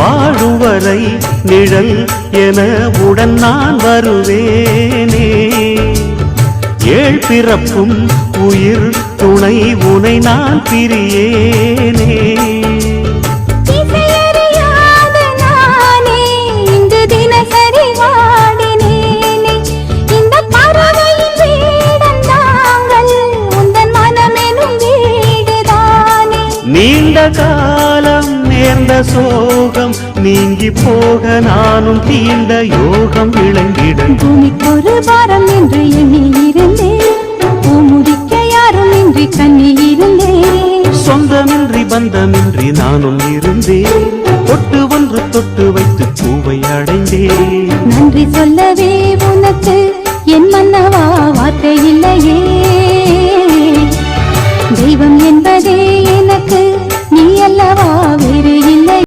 வாழுவரை நிழல் என உடன் நான் வருவேனே. ஏழ் பிறப்பும் உயிர் துணை உனை நான் பிரியேனே. நீண்ட காலம் நேர்ந்த சோகம் நீங்கி போக நானும் தீண்ட யோகம் விளங்கிட. பூமிக்கொரு வாரம் என்று எண்ணி இருந்தேன், பூமுடிக்க யாரும் இன்றி கண்ணி இருந்தேன். சொந்தமின்றி பந்தமின்றி நானும் இருந்தேன், தொட்டு ஒன்று தொட்டு வைத்து பூவை அடைந்தேன். நன்றி சொல்லவே உனக்கு என் மன்னவா வார்த்தை இல்லையே. தெய்வம் என்பதே எனக்கு நீ அல்லவா.